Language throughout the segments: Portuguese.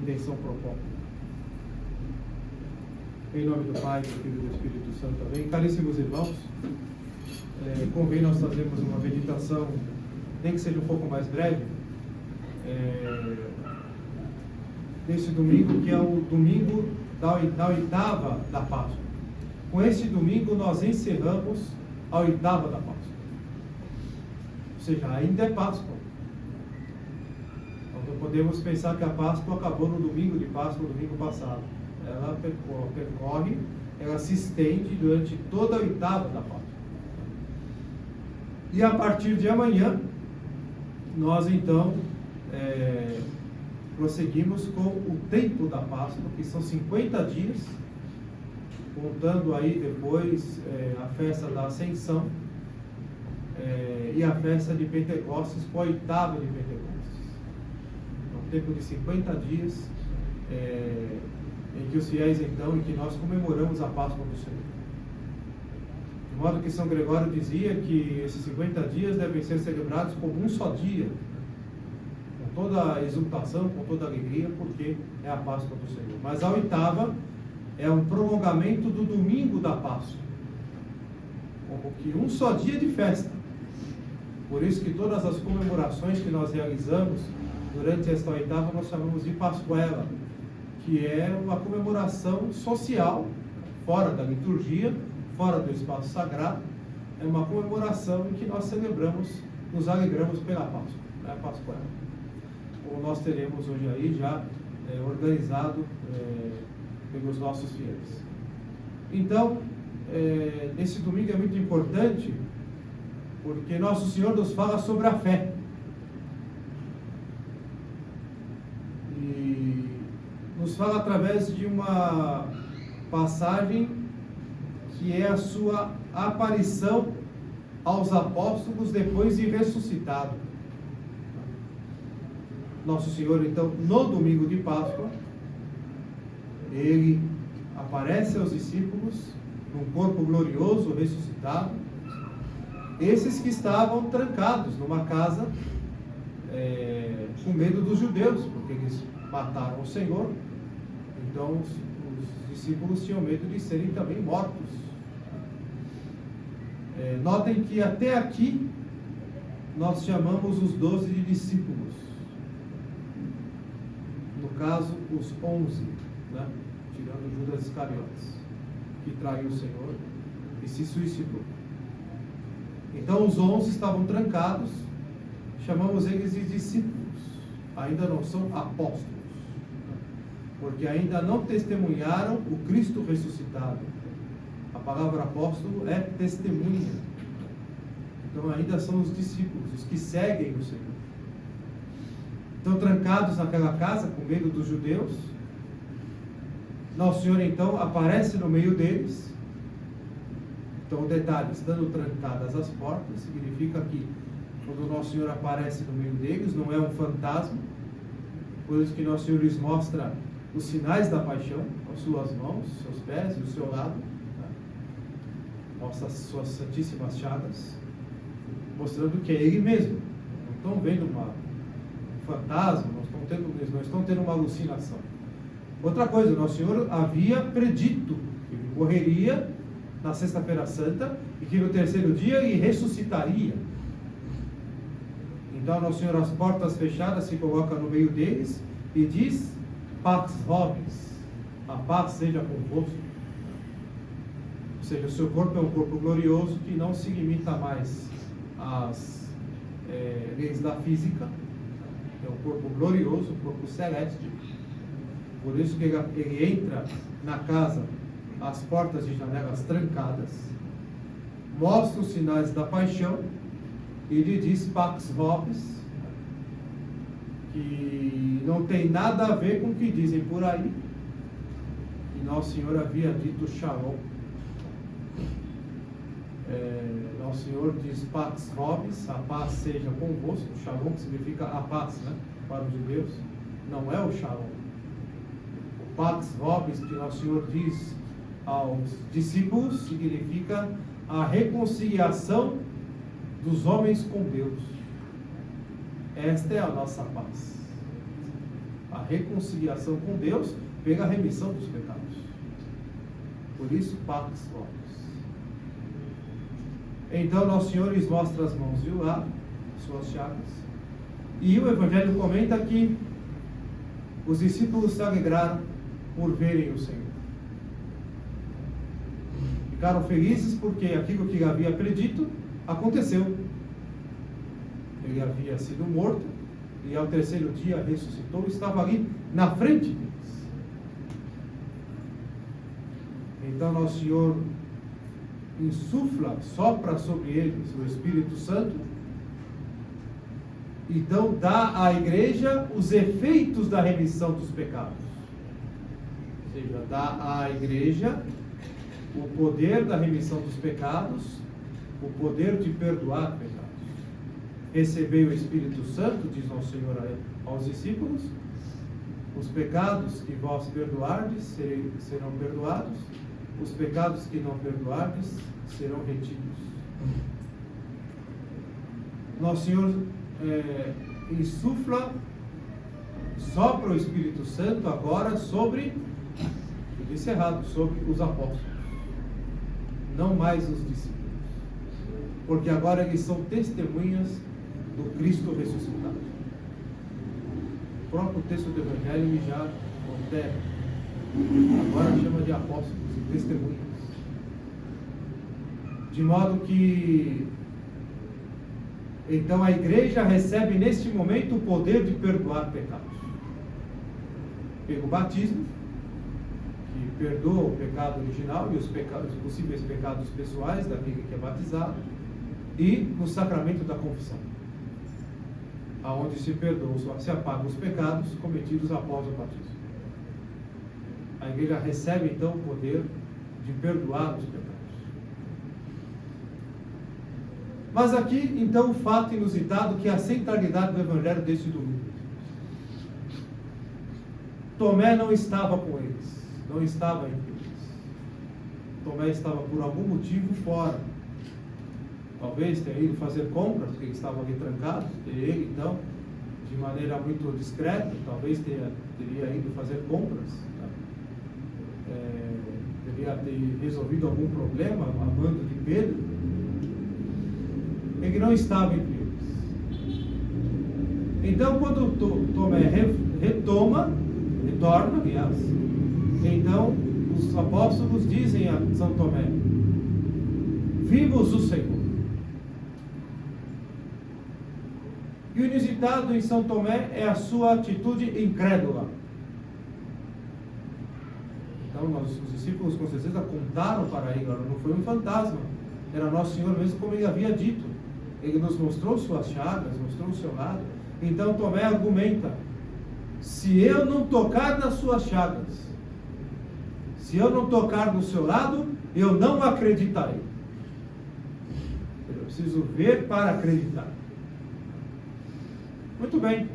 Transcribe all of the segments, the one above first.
intenção propõe. Em nome do Pai, do Filho e do Espírito Santo, amém. Caríssimos irmãos, convém nós fazermos uma meditação, nem que seja um pouco mais breve, nesse domingo, que é o domingo da oitava da Páscoa. Com este domingo nós encerramos a oitava da Páscoa. Ou seja, ainda é Páscoa. Nós não podemos pensar que a Páscoa acabou no domingo de Páscoa, no domingo passado. Ela percorre, ela se estende durante toda a oitava da Páscoa. E a partir de amanhã, nós então prosseguimos com o tempo da Páscoa, que são 50 dias, contando aí depois a festa da Ascensão e a festa de Pentecostes, com a oitava de Pentecostes. Então, um tempo de 50 dias em que os fiéis então, em que nós comemoramos a Páscoa do Senhor. De modo que São Gregório dizia que esses 50 dias devem ser celebrados como um só dia, com toda a exultação, com toda a alegria, porque é a Páscoa do Senhor. Mas a oitava é um prolongamento do domingo da Páscoa, como que um só dia de festa. Por isso que todas as comemorações que nós realizamos durante esta oitava nós chamamos de Pascuela, que é uma comemoração social, fora da liturgia, fora do espaço sagrado. É uma comemoração em que nós celebramos, nos alegramos pela Páscoa, a Pascuela. Como nós teremos hoje aí já organizado pelos nossos fiéis. Então, nesse domingo é muito importante, porque Nosso Senhor nos fala sobre a fé. E nos fala através de uma passagem que é a sua aparição aos apóstolos depois de ressuscitado. Nosso Senhor, então, no domingo de Páscoa, ele aparece aos discípulos num corpo glorioso, ressuscitado, esses que estavam trancados numa casa com medo dos judeus, porque eles mataram o Senhor. Então os discípulos tinham medo de serem também mortos. Notem que até aqui nós chamamos os 12 de discípulos, no caso os 11, né? Tirando Judas Iscariotes, que traiu o Senhor e se suicidou. Então os 11 estavam trancados, chamamos eles de discípulos, ainda não são apóstolos, porque ainda não testemunharam o Cristo ressuscitado. A palavra apóstolo é testemunha. Então ainda são os discípulos, os que seguem o Senhor. Estão trancados naquela casa com medo dos judeus. Nosso Senhor então aparece no meio deles. Então o detalhe, estando trancadas as portas, significa que quando o Nosso Senhor aparece no meio deles, não é um fantasma. Por isso que Nosso Senhor lhes mostra os sinais da paixão, as suas mãos, seus pés e o seu lado, né? Mostra as suas santíssimas chagas, mostrando que é Ele mesmo. Não estão vendo um fantasma, não estão tendo uma alucinação. Outra coisa, o Nosso Senhor havia predito que Ele morreria na Sexta-feira Santa e que no terceiro dia Ele ressuscitaria. Então Nosso Senhor, as portas fechadas, se coloca no meio deles e diz: Pax vobis, a paz seja convosco. Ou seja, o seu corpo é um corpo glorioso que não se limita mais às leis da física. É um corpo glorioso, um corpo celeste. Por isso que ele entra na casa, as portas e janelas trancadas, mostra os sinais da paixão e lhe diz Pax vobis, que não tem nada a ver com o que dizem por aí. E Nosso Senhor havia dito Shalom. Nosso Senhor diz Pax vobis, a paz seja convosco. Shalom, que significa a paz, né? Para os judeus, não é o Shalom. O Pax vobis que Nosso Senhor diz aos discípulos significa a reconciliação dos homens com Deus. Esta é a nossa paz. A reconciliação com Deus pela remissão dos pecados. Por isso, pax vobis. Então, Nosso Senhor lhes mostra as mãos e o lado, suas chagas. E o Evangelho comenta que os discípulos se alegraram por verem o Senhor. Ficaram felizes porque aquilo que ele havia predito aconteceu. Ele havia sido morto e ao terceiro dia ressuscitou e estava ali na frente deles. Então Nosso Senhor insufla, sopra sobre eles o Espírito Santo. Então dá à igreja os efeitos da remissão dos pecados. Ou seja, dá à igreja o poder da remissão dos pecados, o poder de perdoar pecados. Recebei o Espírito Santo, diz Nosso Senhor aos discípulos, os pecados que vós perdoardes serão perdoados, os pecados que não perdoardes serão retidos. Nosso Senhor insufla, sopra o Espírito Santo agora sobre, eu disse errado, sobre os apóstolos, não mais os discípulos, porque agora eles são testemunhas do Cristo ressuscitado. O próprio texto do Evangelho já altera, agora chama de apóstolos e testemunhas, de modo que então a igreja recebe neste momento o poder de perdoar pecados. Pelo batismo, que perdoa o pecado original e os possíveis pecados pessoais daquele que é batizado, e no sacramento da confissão, aonde se perdoam, se apagam os pecados cometidos após o batismo. A igreja recebe então o poder de perdoar os pecados. Mas aqui, então, o fato inusitado que é a centralidade do Evangelho deste domingo. Tomé não estava com eles, não estava entre eles. Tomé estava por algum motivo fora. Talvez tenha ido fazer compras, porque ele estava ali trancado. Ele, então, de maneira muito discreta, talvez teria ido fazer compras. Teria ter resolvido algum problema a mando de Pedro. Ele não estava entre eles. Então, quando Tomé retorna, aliás, então os apóstolos dizem a São Tomé: vimos o Senhor. E o inusitado em São Tomé é a sua atitude incrédula. Então, os discípulos com certeza contaram para ele, não foi um fantasma, era Nosso Senhor mesmo, como ele havia dito. Ele nos mostrou suas chagas, mostrou o seu lado. Então Tomé argumenta: se eu não tocar nas suas chagas, se eu não tocar no seu lado, eu não acreditarei. Eu preciso ver para acreditar. Muito bem.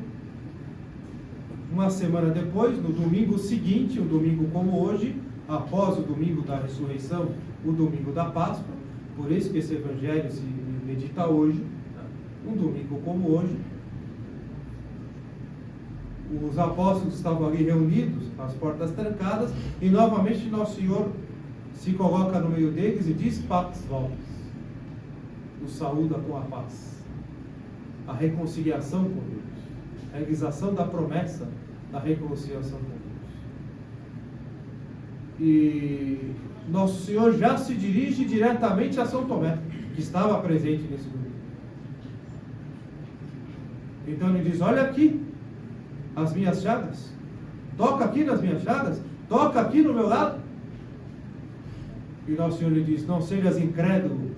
Uma semana depois, no domingo seguinte, um domingo como hoje, após o domingo da ressurreição, o domingo da Páscoa, por isso que esse evangelho se medita hoje, um domingo como hoje, os apóstolos estavam ali reunidos, as portas trancadas, e novamente Nosso Senhor se coloca no meio deles e diz: pax vobis, os saúda com a paz, a reconciliação com Deus, a realização da promessa da reconciliação com Deus. E Nosso Senhor já se dirige diretamente a São Tomé, que estava presente nesse domingo. Então ele diz: olha aqui as minhas chagas, toca aqui nas minhas chagas, toca aqui no meu lado. E Nosso Senhor lhe diz: não sejas incrédulo,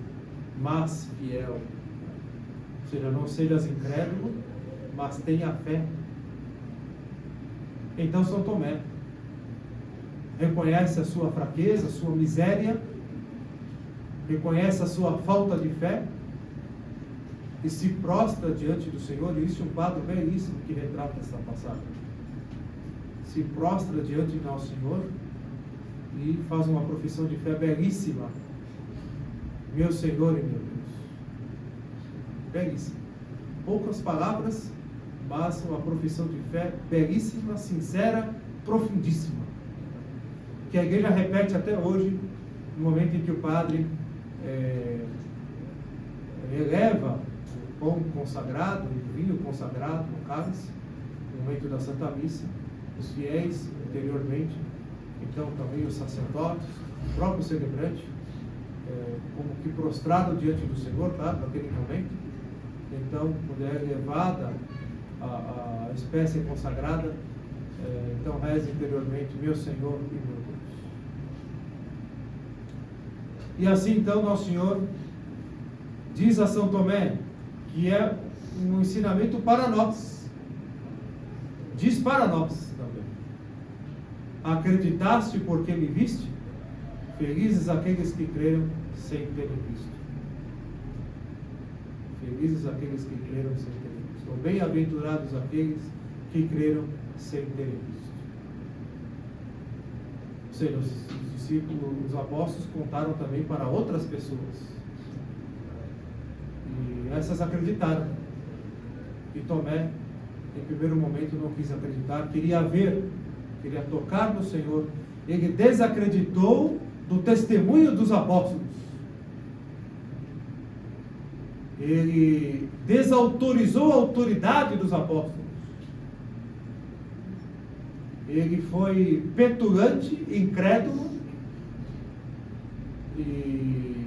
mas fiel. Ou seja, não sejas incrédulo, mas tenha fé. Então São Tomé reconhece a sua fraqueza, a sua miséria, reconhece a sua falta de fé e se prostra diante do Senhor. E isso é um quadro belíssimo que retrata essa passagem. Se prostra diante de Nosso Senhor e faz uma profissão de fé belíssima: meu Senhor e meu Deus. Belíssimo. Poucas palavras, mas uma profissão de fé belíssima, sincera, profundíssima, que a igreja repete até hoje, no momento em que o padre eleva o pão consagrado, o vinho consagrado no cálice, no momento da Santa Missa, os fiéis anteriormente, então também os sacerdotes, o próprio celebrante, como que prostrado diante do Senhor, tá? Naquele momento. Então, quando é elevada a espécie consagrada, então reza interiormente, meu Senhor e meu Deus. E assim, então, Nosso Senhor diz a São Tomé, que é um ensinamento para nós, diz para nós também: acreditaste porque me viste? Felizes aqueles que creram sem terem visto. Felizes aqueles que creram sem terem visto. Ou bem-aventurados aqueles que creram sem terem visto. Ou seja, os discípulos, os apóstolos contaram também para outras pessoas. E essas acreditaram. E Tomé, em primeiro momento, não quis acreditar, queria ver, queria tocar no Senhor. Ele desacreditou do testemunho dos apóstolos. Ele desautorizou a autoridade dos apóstolos. Ele foi petulante, incrédulo, e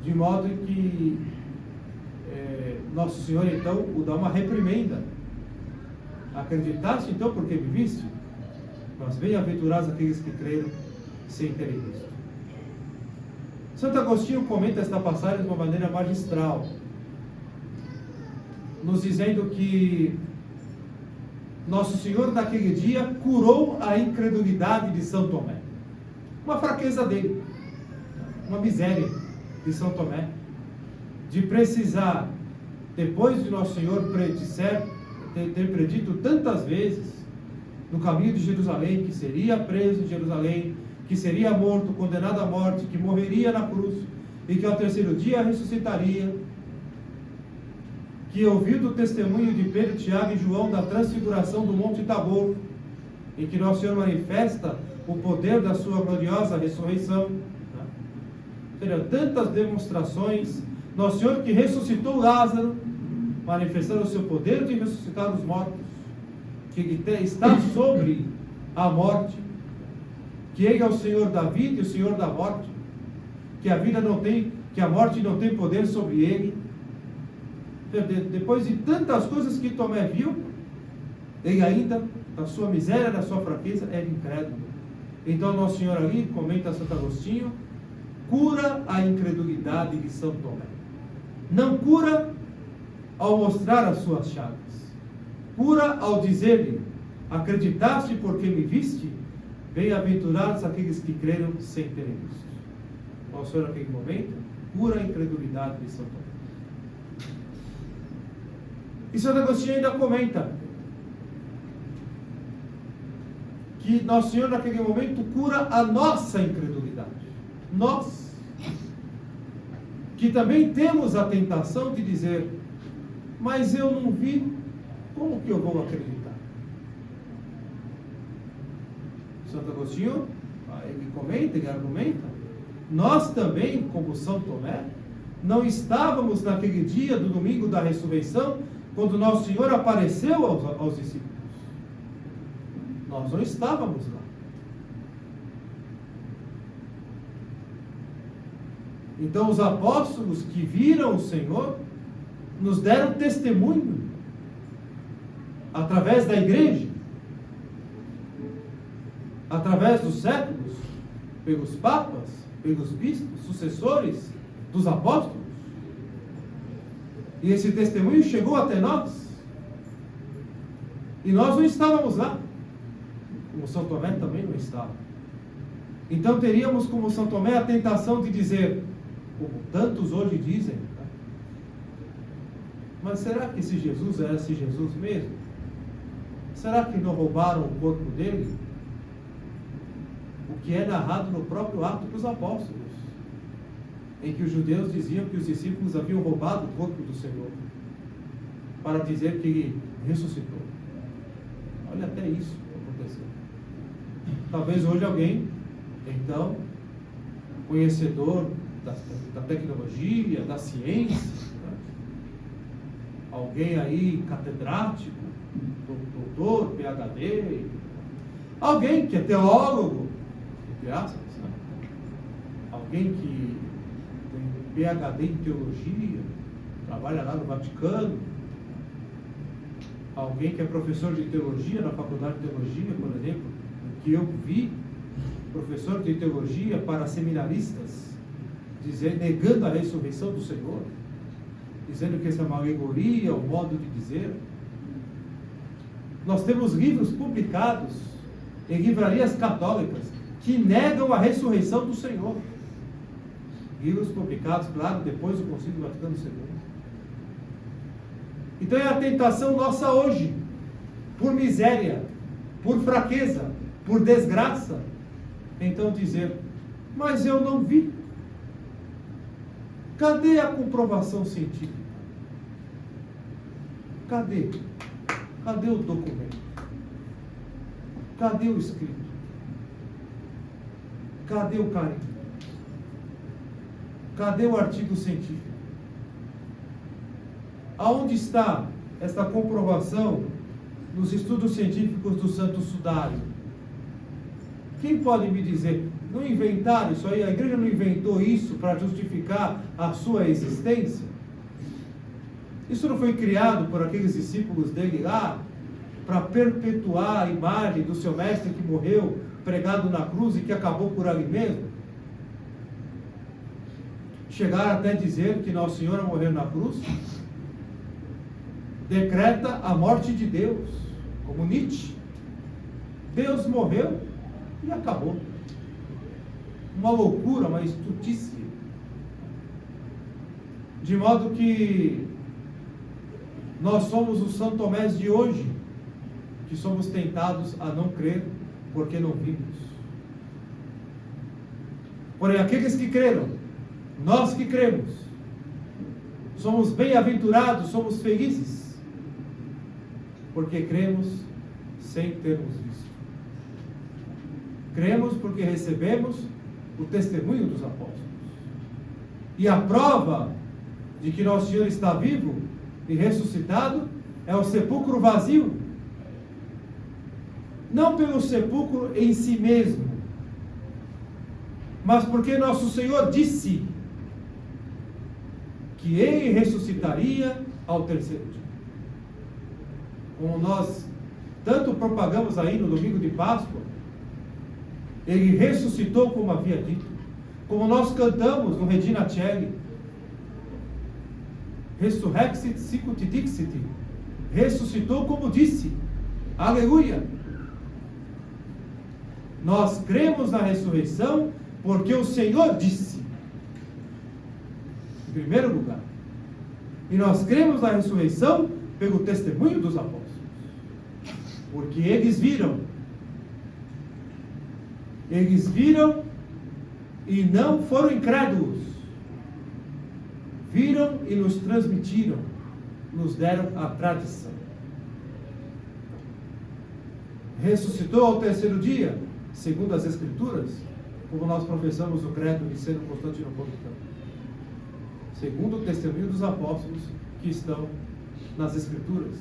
de modo que Nosso Senhor então o dá uma reprimenda. Acreditaste então porque me viste? Mas bem-aventurados aqueles que creram sem terem visto. Santo Agostinho comenta esta passagem de uma maneira magistral, nos dizendo que Nosso Senhor naquele dia curou a incredulidade de São Tomé. Uma fraqueza dele, uma miséria de São Tomé, de precisar, depois de Nosso Senhor ter predito tantas vezes no caminho de Jerusalém, que seria preso em Jerusalém, que seria morto, condenado à morte, que morreria na cruz, e que ao terceiro dia ressuscitaria, que ouviu do testemunho de Pedro, Tiago e João da transfiguração do Monte Tabor, em que Nosso Senhor manifesta o poder da sua gloriosa ressurreição. Seriam tantas demonstrações. Nosso Senhor que ressuscitou Lázaro, manifestando o seu poder de ressuscitar os mortos, que Ele está sobre a morte, que Ele é o Senhor da vida e o Senhor da morte, que a morte não tem poder sobre Ele. Depois de tantas coisas que Tomé viu, ele ainda, na sua miséria, na sua fraqueza, era incrédulo. Então Nosso Senhor ali, comenta Santo Agostinho, cura a incredulidade de São Tomé. Não cura ao mostrar as suas chagas, cura ao dizer-lhe: acreditaste porque me viste? Bem-aventurados aqueles que creram sem terem visto. Nosso Senhor naquele momento cura a incredulidade de São Tomé. E Santo Agostinho ainda comenta que Nosso Senhor naquele momento cura a nossa incredulidade. Nós, que também temos a tentação de dizer: mas eu não vi, como que eu vou acreditar? Santo Agostinho, ele comenta, ele argumenta: nós também, como São Tomé, não estávamos naquele dia do domingo da ressurreição, quando Nosso Senhor apareceu aos discípulos. Nós não estávamos lá. Então os apóstolos que viram o Senhor nos deram testemunho através da igreja, através dos séculos, pelos papas, pelos bispos, sucessores dos apóstolos. E esse testemunho chegou até nós. E nós não estávamos lá, como São Tomé também não estava. Então teríamos, como São Tomé, a tentação de dizer, como tantos hoje dizem: mas será que esse Jesus era esse Jesus mesmo? Será que não roubaram o corpo dele? O que é narrado no próprio Atos dos Apóstolos, em que os judeus diziam que os discípulos haviam roubado o corpo do Senhor, para dizer que ele ressuscitou. Olha, até isso aconteceu. Talvez hoje alguém, então, conhecedor da tecnologia, da ciência, né? Alguém aí catedrático, doutor, PhD, alguém que é teólogo, entre aspas, né? Alguém que tem PhD em teologia, trabalha lá no Vaticano, alguém que é professor de teologia na faculdade de teologia, por exemplo, que eu vi, professor de teologia para seminaristas, negando a ressurreição do Senhor, dizendo que essa é uma alegoria, um modo de dizer. Nós temos livros publicados em livrarias católicas que negam a ressurreição do Senhor. Livros publicados, claro, depois do Concílio Vaticano II. Então é a tentação nossa hoje, por miséria, por fraqueza, por desgraça, então dizer, mas eu não vi. Cadê a comprovação científica? Cadê? Cadê o documento? Cadê o escrito? Cadê o carimbo? Cadê o artigo científico? Aonde está esta comprovação nos estudos científicos do Santo Sudário? Quem pode me dizer? Não inventaram isso aí? A igreja não inventou isso para justificar a sua existência? Isso não foi criado por aqueles discípulos dele lá para perpetuar a imagem do seu mestre que morreu pregado na cruz e que acabou por ali mesmo? Chegaram até a dizer que Nossa Senhora morreu na cruz? Decreta a morte de Deus, como Nietzsche. Deus morreu e acabou. Uma loucura, uma estutice. De modo que nós somos os São Tomés de hoje, que somos tentados a não crer porque não vimos. Porém, aqueles que creram, nós que cremos, somos bem-aventurados, somos felizes, porque cremos sem termos visto. Cremos porque recebemos o testemunho dos apóstolos. E a prova de que Nosso Senhor está vivo e ressuscitado é o sepulcro vazio. Não pelo sepulcro em si mesmo, mas porque Nosso Senhor disse que Ele ressuscitaria ao terceiro dia. Como nós tanto propagamos aí no domingo de Páscoa, Ele ressuscitou como havia dito. Como nós cantamos no Regina Coeli, Resurrexit sicut dixit, ressuscitou como disse. Aleluia! Nós cremos na ressurreição porque o Senhor disse, em primeiro lugar. E nós cremos na ressurreição pelo testemunho dos apóstolos, porque eles viram e não foram incrédulos, viram e nos transmitiram, nos deram a tradição. Ressuscitou ao terceiro dia, segundo as Escrituras, como nós professamos o credo niceno constantinopolitano, segundo o testemunho dos apóstolos que estão nas Escrituras,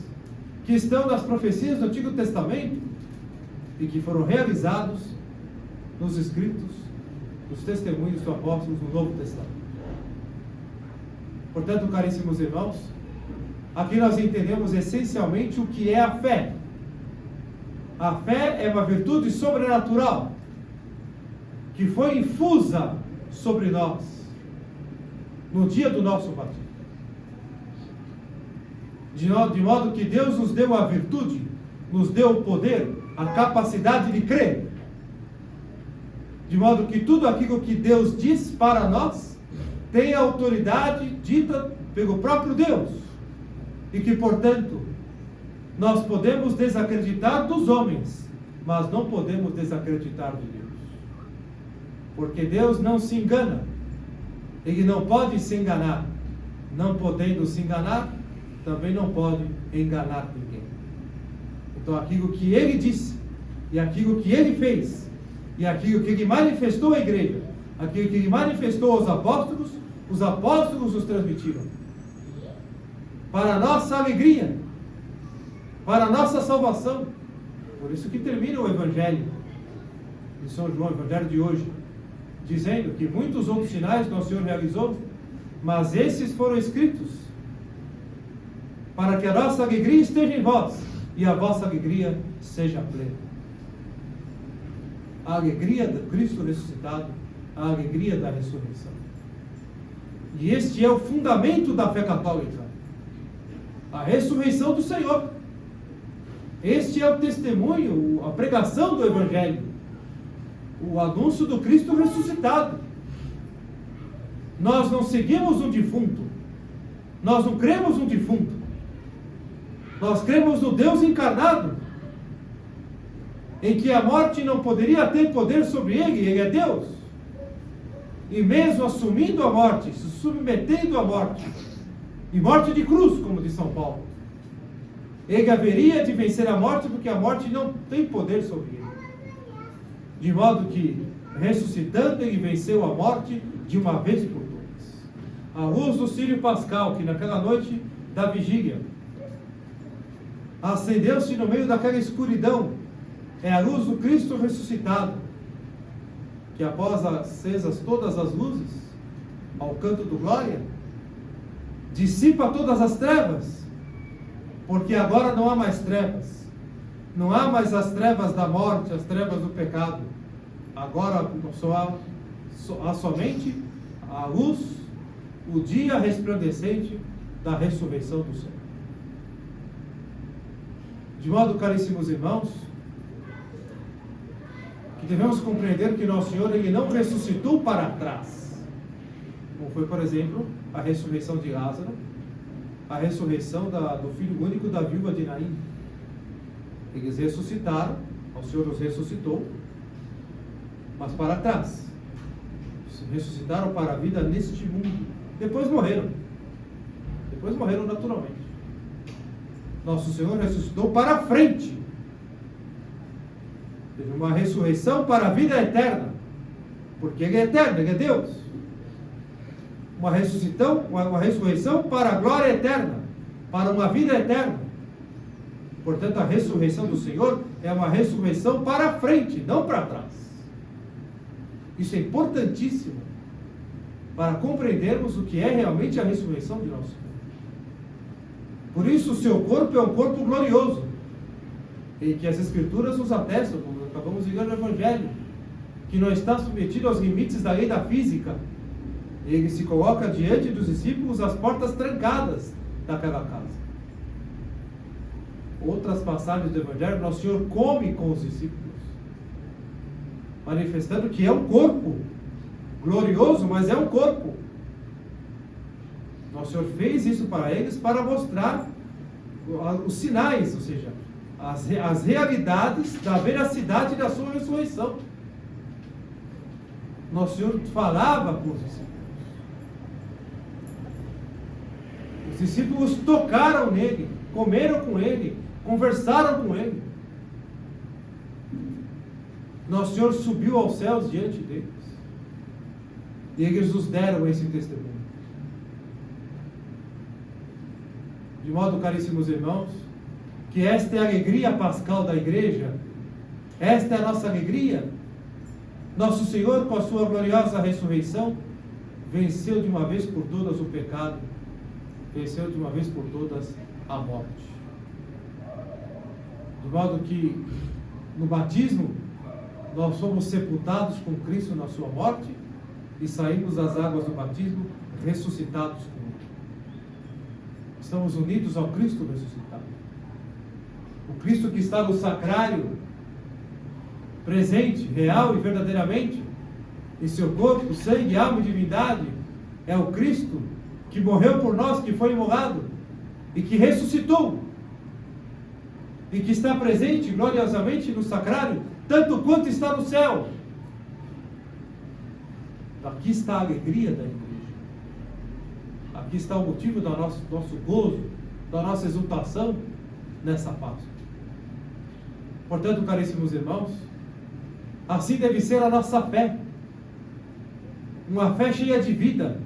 que estão nas profecias do Antigo Testamento e que foram realizados nos escritos dos testemunhos dos apóstolos no Novo Testamento. Portanto, caríssimos irmãos, aqui nós entendemos essencialmente o que é a fé. A fé é uma virtude sobrenatural que foi infusa sobre nós no dia do nosso batismo. De modo que Deus nos deu a virtude, nos deu o poder, a capacidade de crer. De modo que tudo aquilo que Deus diz para nós tem autoridade dita pelo próprio Deus. E que, portanto, nós podemos desacreditar dos homens, mas não podemos desacreditar de Deus. Porque Deus não se engana. Ele não pode se enganar. Não podendo se enganar, também não pode enganar ninguém. Então aquilo que ele disse, e aquilo que ele fez, e aquilo que ele manifestou à igreja, aquilo que ele manifestou aos apóstolos, os apóstolos nos transmitiram. Para a nossa alegria, para a nossa salvação. Por isso que termina o Evangelho de São João, o Evangelho de hoje, dizendo que muitos outros sinais Nosso Senhor realizou, mas esses foram escritos para que a nossa alegria esteja em vós e a vossa alegria seja plena. A alegria do Cristo ressuscitado, a alegria da ressurreição. E este é o fundamento da fé católica, a ressurreição do Senhor. Este é o testemunho, a pregação do Evangelho, o anúncio do Cristo ressuscitado. Nós não seguimos um defunto, nós não cremos no defunto, nós cremos no Deus encarnado, em que a morte não poderia ter poder sobre ele é Deus, e mesmo assumindo a morte, se submetendo à morte, e morte de cruz, como diz São Paulo, ele haveria de vencer a morte, porque a morte não tem poder sobre ele. De modo que, ressuscitando, ele venceu a morte de uma vez e por todas. A luz do Círio Pascal, que naquela noite da vigília, acendeu-se no meio daquela escuridão, é a luz do Cristo ressuscitado, que após acesas todas as luzes, ao canto do glória, dissipa todas as trevas, porque agora não há mais trevas, não há mais as trevas da morte, as trevas do pecado, agora só há somente a luz, o dia resplandecente da ressurreição do Senhor. De modo, caríssimos irmãos, que devemos compreender que Nosso Senhor, ele não ressuscitou para trás, como foi, por exemplo, a ressurreição de Lázaro, a ressurreição do filho único da viúva de Naim. Eles ressuscitaram, o Senhor os ressuscitou, mas para trás. Ressuscitaram para a vida neste mundo. Depois morreram naturalmente. Nosso Senhor ressuscitou para a frente. Teve uma ressurreição para a vida eterna, porque Ele é eterno, Ele é Deus. Uma ressurreição para a glória eterna, para uma vida eterna. Portanto, a ressurreição do Senhor é uma ressurreição para a frente, não para trás. Isso é importantíssimo para compreendermos o que é realmente a ressurreição de nosso Senhor. Por isso, o seu corpo é um corpo glorioso, e que as Escrituras nos atestam, como acabamos de ler no Evangelho, que não está submetido aos limites da lei da física. Ele se coloca diante dos discípulos às portas trancadas daquela casa. Outras passagens do Evangelho, Nosso Senhor come com os discípulos, manifestando que é um corpo glorioso, mas é um corpo. Nosso Senhor fez isso para eles para mostrar os sinais, ou seja, as realidades da veracidade da sua ressurreição. Nosso Senhor falava com os discípulos. Os discípulos tocaram nele, comeram com ele, conversaram com ele. Nosso Senhor subiu aos céus diante deles. E eles nos deram esse testemunho. De modo, caríssimos irmãos, que esta é a alegria pascal da igreja, esta é a nossa alegria. Nosso Senhor, com a sua gloriosa ressurreição, venceu de uma vez por todas o pecado, venceu de uma vez por todas a morte. De modo que, no batismo, nós somos sepultados com Cristo na sua morte e saímos das águas do batismo ressuscitados com Ele. Estamos unidos ao Cristo ressuscitado. O Cristo que está no sacrário, presente, real e verdadeiramente, em seu corpo, sangue, alma e divindade, é o Cristo que morreu por nós, que foi imolado e que ressuscitou e que está presente gloriosamente no sacrário, tanto quanto está no céu. Aqui está a alegria da igreja. Aqui está o motivo do nosso gozo, da nossa exultação nessa Páscoa. Portanto, caríssimos irmãos, assim deve ser a nossa fé. Uma fé cheia de vida,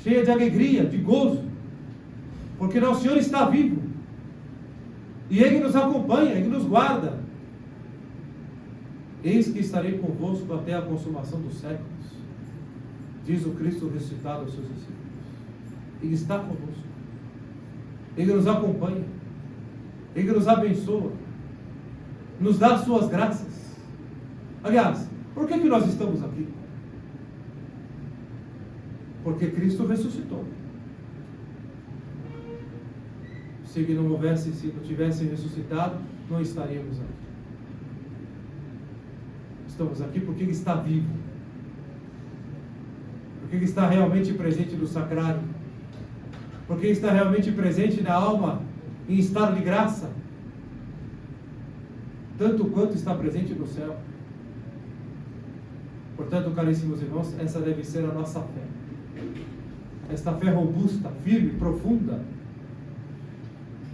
cheia de alegria, de gozo, porque nosso Senhor está vivo, e Ele nos acompanha, Ele nos guarda. Eis que estarei convosco até a consumação dos séculos, diz o Cristo ressuscitado aos seus discípulos. Ele está conosco, Ele nos acompanha, Ele nos abençoa, nos dá as suas graças. Aliás, por que nós estamos aqui? Porque Cristo ressuscitou. Se Ele não houvesse, se não tivesse ressuscitado, não estaríamos aqui. Estamos aqui porque Ele está vivo, porque Ele está realmente presente no sacrário, porque Ele está realmente presente na alma em estado de graça, tanto quanto está presente no céu. Portanto, caríssimos irmãos, essa deve ser a nossa fé. Esta fé robusta, firme, profunda,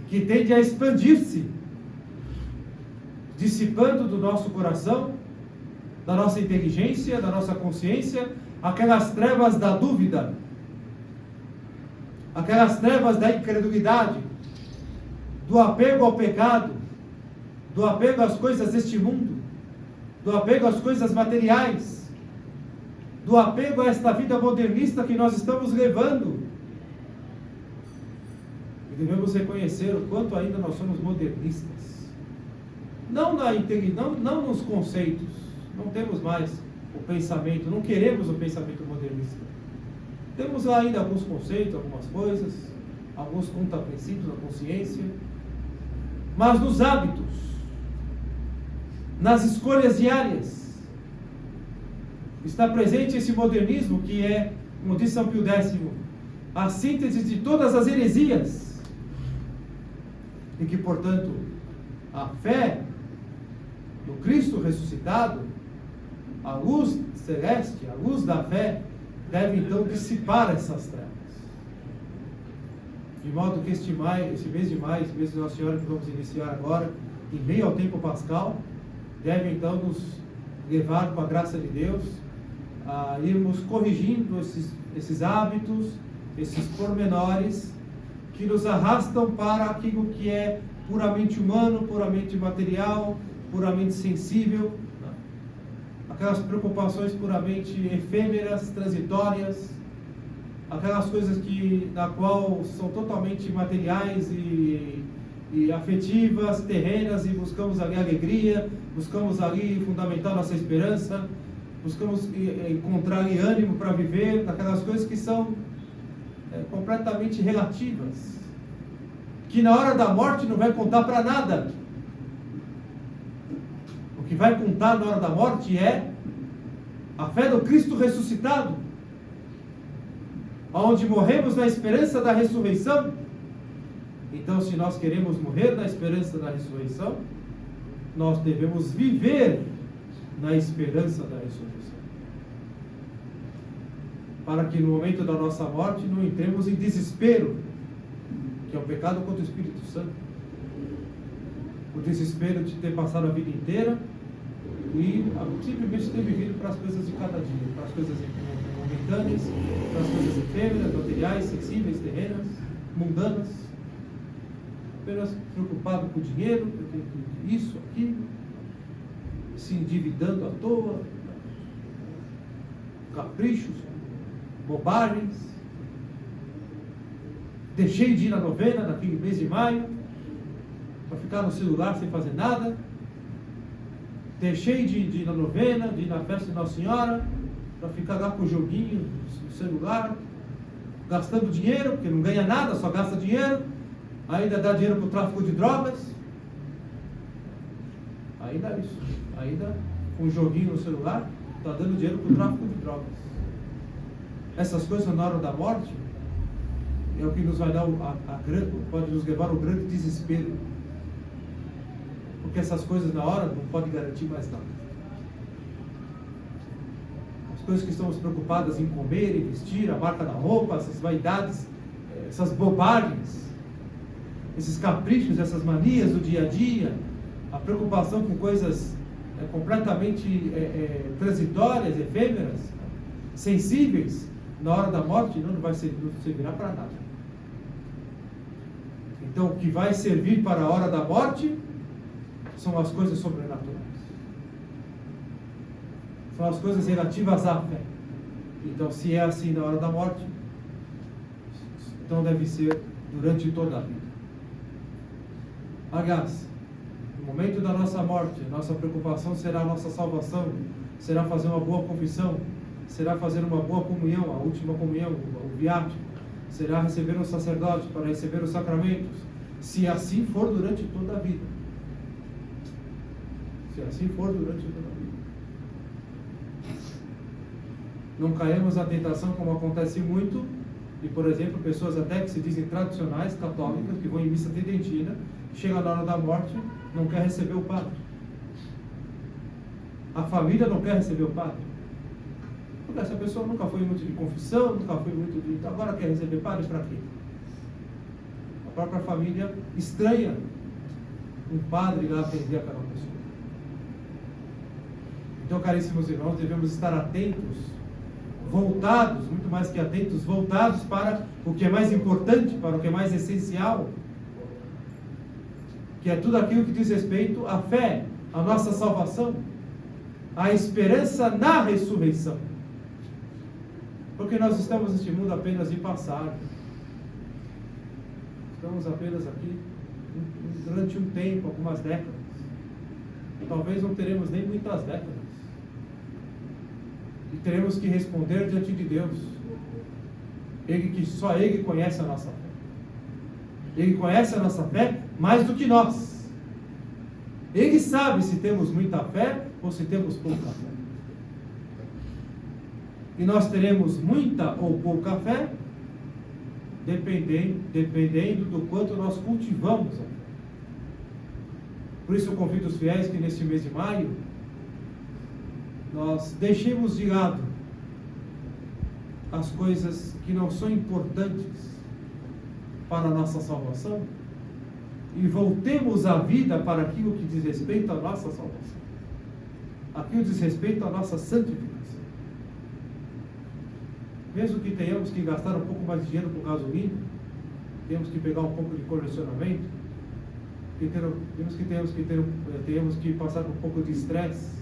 que tende a expandir-se, dissipando do nosso coração, da nossa inteligência, da nossa consciência, aquelas trevas da dúvida, aquelas trevas da incredulidade, do apego ao pecado, do apego às coisas deste mundo, do apego às coisas materiais, do apego a esta vida modernista que nós estamos levando. E devemos reconhecer o quanto ainda nós somos modernistas. Não nos conceitos, não temos mais o pensamento, não queremos o pensamento modernista. Temos ainda alguns conceitos, algumas coisas, alguns contraprincípios da consciência, mas nos hábitos, nas escolhas diárias, está presente esse modernismo que é, como diz São Pio X, a síntese de todas as heresias, e que, portanto, a fé no Cristo ressuscitado, a luz celeste, a luz da fé, deve então dissipar essas trevas. De modo que esse mês de maio, esse mês de Nossa Senhora que vamos iniciar agora, em meio ao tempo pascal, deve então nos levar, com a graça de Deus, a irmos corrigindo esses hábitos, esses pormenores que nos arrastam para aquilo que é puramente humano, puramente material, puramente sensível, aquelas preocupações puramente efêmeras, transitórias, aquelas coisas na qual são totalmente materiais e afetivas, terrenas, e buscamos ali alegria, buscamos ali fundamentar nossa esperança, buscamos encontrar ali ânimo para viver, aquelas coisas que são completamente relativas, que na hora da morte não vai contar para nada. O que vai contar na hora da morte é a fé do Cristo ressuscitado, onde morremos na esperança da ressurreição. Então, se nós queremos morrer na esperança da ressurreição, nós devemos viver na esperança da ressurreição, para que no momento da nossa morte não entremos em desespero, que é o pecado contra o Espírito Santo. O desespero de ter passado a vida inteira e simplesmente ter vivido para as coisas de cada dia, para as coisas momentâneas, para as coisas efêmeras, materiais, sensíveis, terrenas, mundanas, apenas preocupado com o dinheiro, isso, aquilo, se endividando à toa, caprichos, bobagens. Deixei de ir na novena naquele mês de maio, para ficar no celular sem fazer nada. Deixei de ir na novena, de ir na festa de Nossa Senhora, para ficar lá com o joguinho no celular, gastando dinheiro, porque não ganha nada, só gasta dinheiro, ainda dá dinheiro para o tráfico de drogas, ainda isso, ainda com o joguinho no celular, está dando dinheiro para o tráfico de drogas. Essas coisas na hora da morte é o que nos vai dar pode nos levar ao grande desespero, porque essas coisas na hora não podem garantir mais nada. As coisas que estamos preocupadas em comer, em vestir, a marca da roupa, essas vaidades, essas bobagens, esses caprichos, essas manias do dia a dia, a preocupação com coisas completamente transitórias, efêmeras, sensíveis, na hora da morte, não vai servirá para nada. Então, o que vai servir para a hora da morte são as coisas sobrenaturais. São as coisas relativas à fé. Então, se é assim na hora da morte, então deve ser durante toda a vida. Aliás, no momento da nossa morte, nossa preocupação será a nossa salvação, será fazer uma boa confissão, será fazer uma boa comunhão, a última comunhão, o viático, será receber um sacerdote para receber os sacramentos, se assim for durante toda a vida. Se assim for durante toda a vida. Não caímos na tentação, como acontece muito, e, por exemplo, pessoas até que se dizem tradicionais, católicas, que vão em missa tridentina, chega na hora da morte, não quer receber o padre. A família não quer receber o padre. Porque essa pessoa nunca foi muito de confissão, nunca foi muito de... Agora quer receber padre para quê? A própria família estranha um padre lá atender aquela pessoa. Então, caríssimos irmãos, devemos estar atentos, voltados, muito mais que atentos, voltados para o que é mais importante, para o que é mais essencial, que é tudo aquilo que diz respeito à fé, à nossa salvação, à esperança na ressurreição. Porque nós estamos neste mundo apenas de passagem. Estamos apenas aqui durante um tempo, algumas décadas. Talvez não teremos nem muitas décadas. E teremos que responder diante de Deus. Só Ele conhece a nossa fé. Ele conhece a nossa fé mais do que nós. Ele sabe se temos muita fé ou se temos pouca fé. E nós teremos muita ou pouca fé, dependendo do quanto nós cultivamos a fé. Por isso eu convido os fiéis que neste mês de maio, nós deixemos de lado as coisas que não são importantes para a nossa salvação e voltemos a vida para aquilo que diz respeito à nossa salvação, aquilo que diz respeito à nossa santificação. Mesmo que tenhamos que gastar um pouco mais de dinheiro com gasolina, temos que pegar um pouco de congestionamento, tenhamos que passar por um pouco de estresse,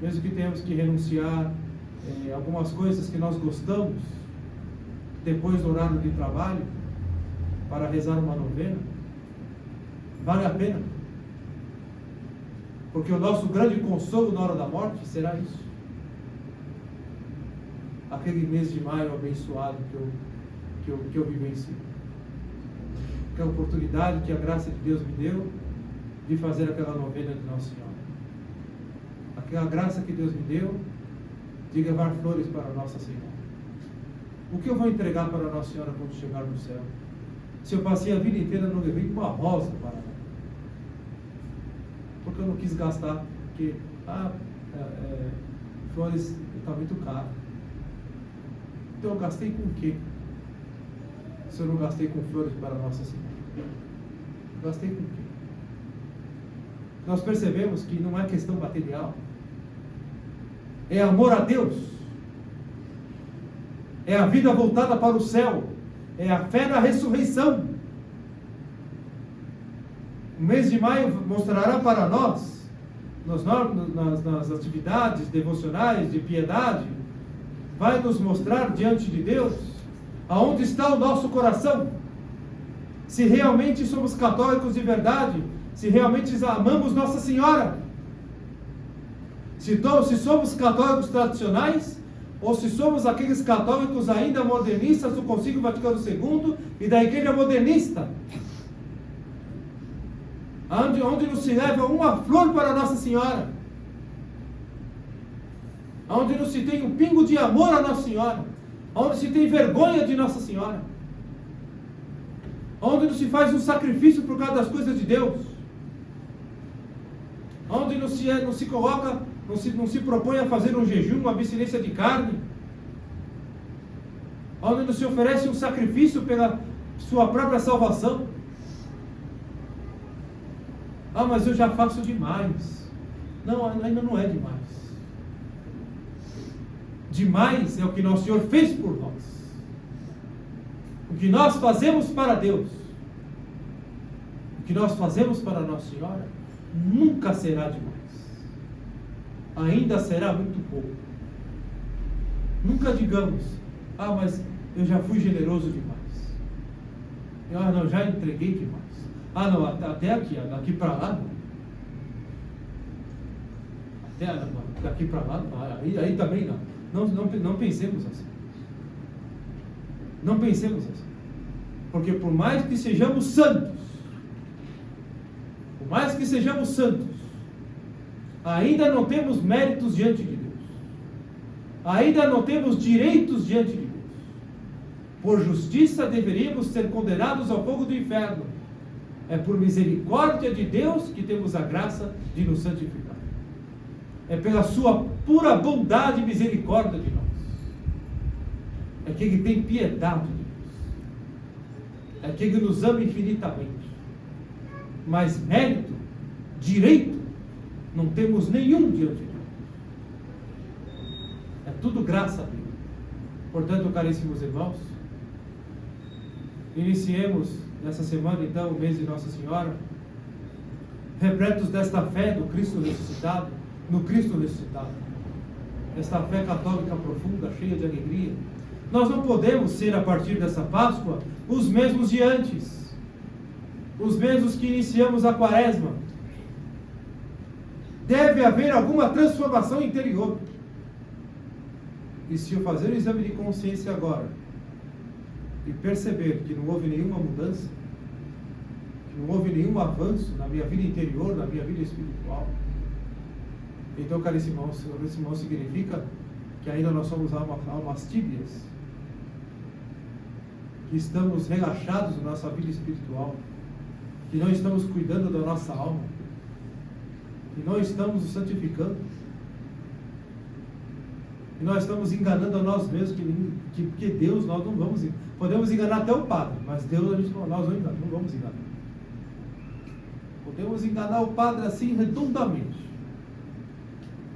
mesmo que tenhamos que renunciar algumas coisas que nós gostamos depois do horário de trabalho para rezar uma novena, vale a pena, porque o nosso grande consolo na hora da morte será isso. Aquele mês de maio abençoado que eu vivencio. Que a oportunidade que a graça de Deus me deu de fazer aquela novena de Nossa Senhora. Aquela graça que Deus me deu de levar flores para Nossa Senhora. O que eu vou entregar para Nossa Senhora quando chegar no céu? Se eu passei a vida inteira não levei uma rosa para ela. Porque eu não quis gastar, porque flores está muito caro. Então eu gastei com o quê? Se eu não gastei com flores para Nossa Senhora? Gastei com o quê? Nós percebemos que não é questão material. É amor a Deus. É a vida voltada para o céu. É a fé na ressurreição. O mês de maio mostrará para nós, nas atividades devocionais de piedade, vai nos mostrar diante de Deus aonde está o nosso coração. Se realmente somos católicos de verdade, se realmente amamos Nossa Senhora. Se somos católicos tradicionais, ou se somos aqueles católicos ainda modernistas do Concílio Vaticano II e da Igreja Modernista, onde não se leva uma flor para Nossa Senhora, onde não se tem um pingo de amor a Nossa Senhora, onde se tem vergonha de Nossa Senhora, onde não se faz um sacrifício por causa das coisas de Deus, onde não se coloca, não se propõe a fazer um jejum, uma abstinência de carne, onde não se oferece um sacrifício pela sua própria salvação, Ah, mas eu já faço demais. Não, ainda não é demais. Demais é o que Nosso Senhor fez por nós. O que nós fazemos para Deus, o que nós fazemos para Nossa Senhora, nunca será demais. Ainda será muito pouco. Nunca digamos, ah, mas eu já fui generoso demais. Ah, não, já entreguei demais. Ah, não, até aqui, daqui para lá não. Até daqui para lá não. Aí também não. Não pensemos assim. Não pensemos assim. Porque por mais que sejamos santos, ainda não temos méritos diante de Deus. Ainda não temos direitos diante de Deus. Por justiça deveríamos ser condenados ao fogo do inferno. É por misericórdia de Deus que temos a graça de nos santificar. É pela sua pura bondade e misericórdia de nós. É que Ele tem piedade de nós. É que Ele nos ama infinitamente. Mas mérito, direito, não temos nenhum diante de Deus. É tudo graça dele. Portanto, caríssimos irmãos, iniciemos nessa semana, então, o mês de Nossa Senhora, repletos desta fé do Cristo ressuscitado, no Cristo ressuscitado. Esta fé católica profunda, cheia de alegria. Nós não podemos ser, a partir dessa Páscoa, os mesmos de antes. Os mesmos que iniciamos a Quaresma. Deve haver alguma transformação interior. E se eu fazer o exame de consciência agora, e perceber que não houve nenhuma mudança, que não houve nenhum avanço na minha vida interior, na minha vida espiritual, então, caríssimo irmão, significa que ainda nós somos almas tíbias, que estamos relaxados na nossa vida espiritual, que não estamos cuidando da nossa alma, que não estamos nos santificando, que nós estamos enganando a nós mesmos, que Deus nós não vamos enganar. Podemos enganar até o padre, mas Deus nós não vamos enganar. Podemos enganar o padre assim redondamente,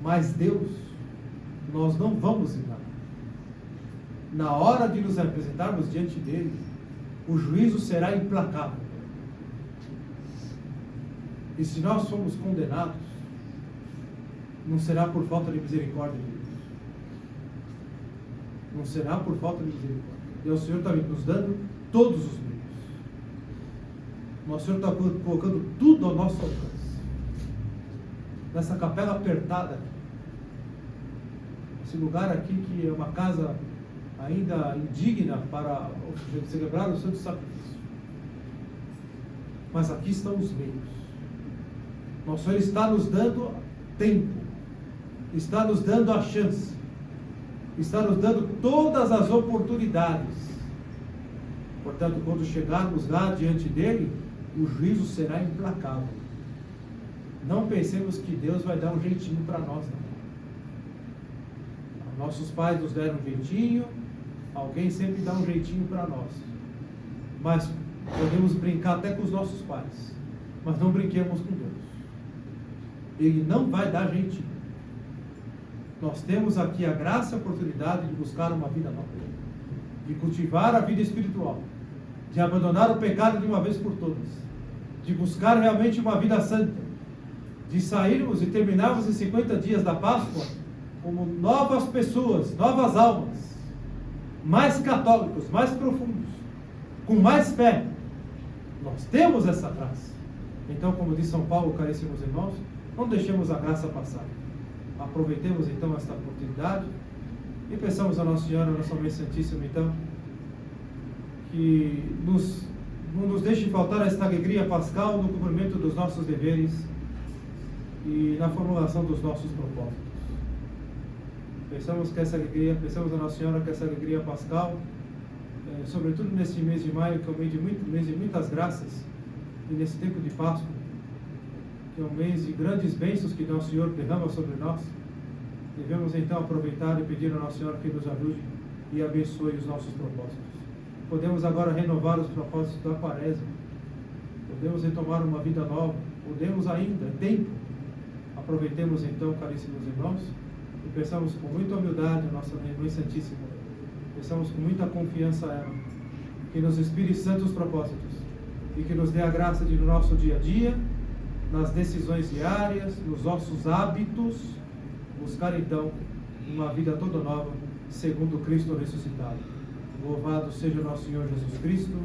mas Deus nós não vamos enganar. Na hora de nos apresentarmos diante dele, o juízo será implacável. E se nós somos condenados, não será por falta de misericórdia de Deus. Não será por falta de misericórdia. E o Senhor está nos dando todos os meios. Nosso Senhor está colocando tudo ao nosso alcance. Nessa capela apertada, esse lugar aqui que é uma casa ainda indigna para celebrar o santo sacrifício. Mas aqui estão os meios. Nosso Senhor está nos dando tempo, está nos dando a chance, está nos dando todas as oportunidades. Portanto, quando chegarmos lá diante dele, o juízo será implacável. Não pensemos que Deus vai dar um jeitinho para nós, não. Nossos pais nos deram um jeitinho, alguém sempre dá um jeitinho para nós. Mas podemos brincar até com os nossos pais, mas não brinquemos com Deus. Ele não vai dar jeitinho. Nós temos aqui a graça e a oportunidade de buscar uma vida nova, de cultivar a vida espiritual, de abandonar o pecado de uma vez por todas, de buscar realmente uma vida santa, de sairmos e terminarmos em 50 dias da Páscoa como novas pessoas, novas almas, mais católicos, mais profundos, com mais fé. Nós temos essa graça. Então, como diz São Paulo, caríssimos irmãos, não deixemos a graça passar. Aproveitemos então esta oportunidade e peçamos a Nossa Senhora, a Nossa Mãe Santíssima, então, que não nos deixe faltar esta alegria pascal no cumprimento dos nossos deveres e na formulação dos nossos propósitos. Pensamos a Nossa Senhora que essa alegria pascal, sobretudo nesse mês de maio, que é um mês de muitas graças, e nesse tempo de Páscoa, que é um mês de grandes bênçãos que Nosso Senhor derrama sobre nós, devemos então aproveitar e pedir a Nossa Senhora que nos ajude e abençoe os nossos propósitos. Podemos agora renovar os propósitos da Quaresma, podemos retomar uma vida nova, podemos ainda, é tempo. Aproveitemos então, caríssimos irmãos, e peçamos com muita humildade a nossa Mãe Santíssima, peçamos com muita confiança a ela, que nos inspire santos propósitos e que nos dê a graça de no nosso dia a dia, nas decisões diárias, nos nossos hábitos, buscar então uma vida toda nova, segundo Cristo ressuscitado. Louvado seja o nosso Senhor Jesus Cristo.